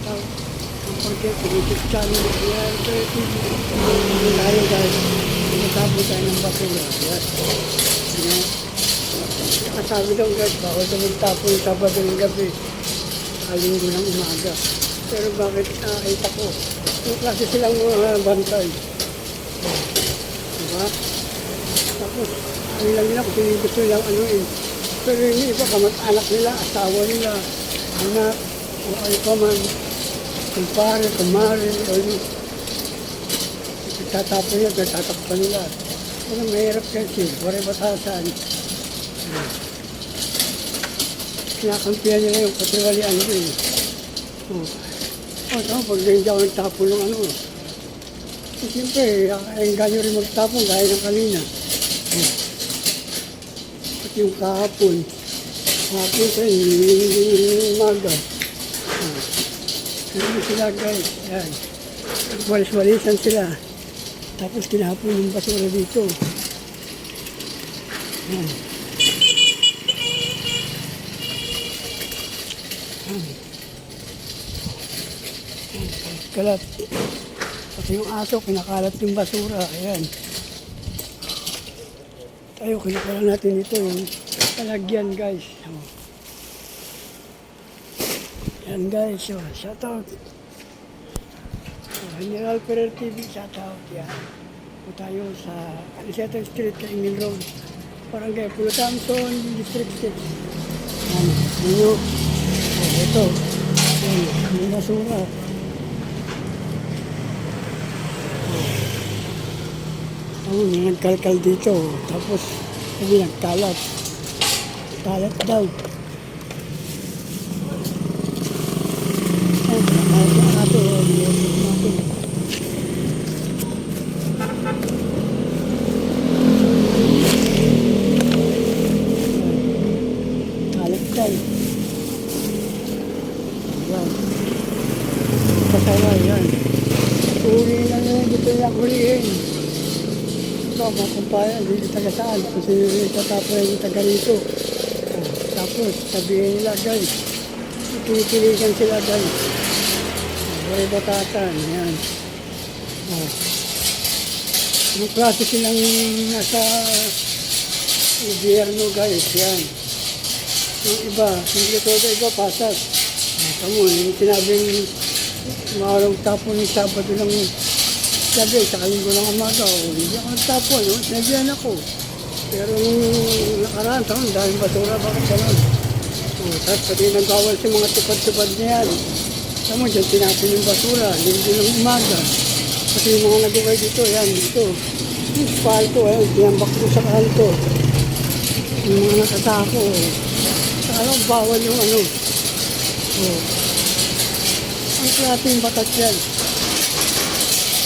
Ang proyekto, YouTube channel, yan, tayo guys, tinatapos tayo ng basura. Yan. Yan. Nakasabi daw guys, bawal daw magtapon yung Sabado ng gabi, Linggo ng umaga. Pero bakit nakakita ko? Yung klase silang mga bantay. Diba? Tapos, ano lang nila kung gusto nilang ano eh. Pero yung iba, kamag-anak nila, asawa nila, anak, o ano pa man, kumpare, kumare, o yun. Tatapon nila, tatakpan nila. Ano, mahirap kasi, wala batasan. Kinakampihan nila yung patiwalian ko eh. Tama, pag hindi ako nagtapon ng ano. Siyempre, ganyo rin magtapon, gaya ng kanina. At yung kahapon sa yung umaga. Ano sila guys, yan. Walis-walisan sila. Tapos kinahapon yung basura dito. Yan. Kalat. Pati yung aso, kinakalat yung basura. Ayan. Tayo, kinakalat natin ito yung palagyan guys. Ayan guys, shout out. General Ferrer TV, shout out. Yan. Po tayo sa Aniseta Street, Kaingin Road. Barangay Pulo Thompson, District 6. Ayan. Ito. Ayan, yung basura. May nagkalkal dito, tapos sabi nagkalat. Kalat daw. Ay, nakalat na nato. Kalat daw. Ayan. Kasawa, yan. Uri na nila dito yung hulihin. Ito, mga kumpaya, hindi taga saan. Kasi tatapos yung taga rito. Tapos, sabihin nila, guys, pinipiligan sila, guys. Wala batatan, yan. Yung klase silang nasa gobyerno, guys, yan. Yung iba, hindi ito iba, pasat. Kamu, yung sinabing maharang tapon ng Sabado ng gabi, sa Linggo ng umaga, hindi ako nagtapon, sinabihan ako. Pero nung nakaraan taon, dahil basura, bakit gano'n? Tapos pati nagbawal sa mga tupad-tupad niya yan. Tama dyan, tinapon yung basura, Linggo ng umaga. Pati yung mga nagaway dito, yan, dito. Yung spalto, yan, tinambak ko sa kanto. Yung mga nakatako, alam, bawal yung ano. Ang klase yung batas yan.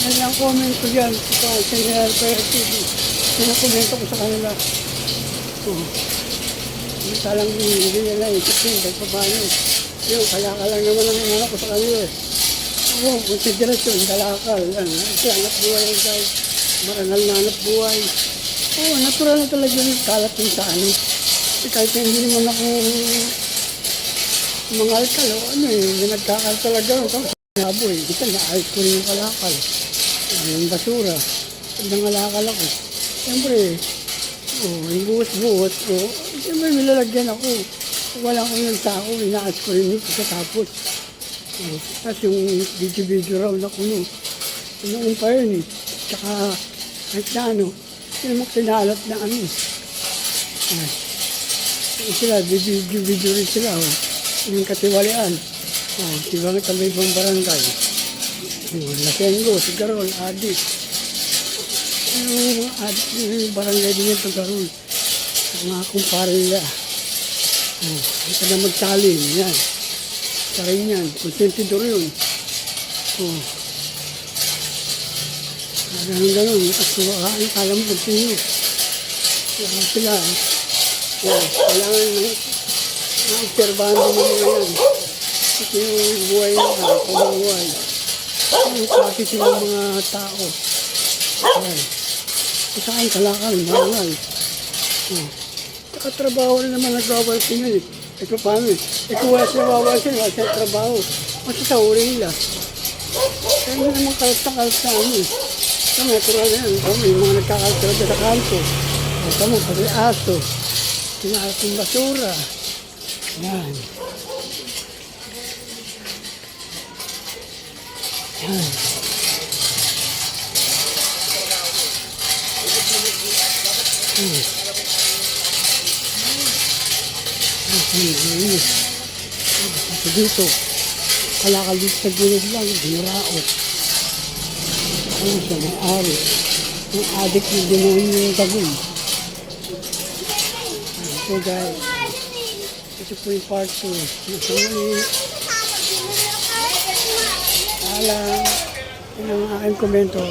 Yan ang comment ko dyan sa General Ferrer TV. Yan ang komento ko sa kanila. Talang hindi nila isip yun, kahit pa paano. Yun, kalakal lang naman ang anak ko sa kanila. Oo, konsiderasyon, kalakal. Yan, ito, anak buhay yan guys. Marangal na anak buhay. Oo, natural na talaga yung kalat yung sa ano. Kahit hindi naman ako mga alkal, ano eh, nagkakal talaga. Tapos naboy, kita na-ayos ko rin yung kalakal. Yung basura, pag nangalakal ako. Siyempre, yung buhos-buhos ko, siyempre nilalagyan ako. Wala akong yung tao, inaas ko rin ito katapos. Tapos yung video-video raw na kuno. Noong pa yun eh. Tsaka, kahit na ano, yung mga pinalat na ano. Sila, video-video rin sila. Yung katiwalian. Diba nga kami ibang barangay. Lasengo, Sigarol, Adik. Yung barangay din yung Sigarol. Mga kumpare nila. Ito na magtalin, yan. Sarin yan, konsentidor yun. Ganun. At kala mo continue. Sila, kailangan na-obserbahan din mo ngayon. Kasi yung buhay nila, pamumuhay. Kasi silang mga tao. Sa akin, kalakal, marangal. Nakatrabaho na naman nagbawal sila eh. Ito paano eh. Kung wala sila wawal sila, wala sila trabaho. Kasi sa uri nila. Kaya hindi naman kalat na ano eh. Ito, natural na yan. Ito, may mga nagkakalat talaga sa kanto. Ito mo, pati aso. Kinalat yung basura. Yan. Yan. Ito dito. Kalakal dito sa gilid lang. Dinaraot. Ano siya, may ari. Yung adik na demonyo yung tagong. So guys, ito po yung part 2. Nasa muli. Alam. Yan ang aking komento.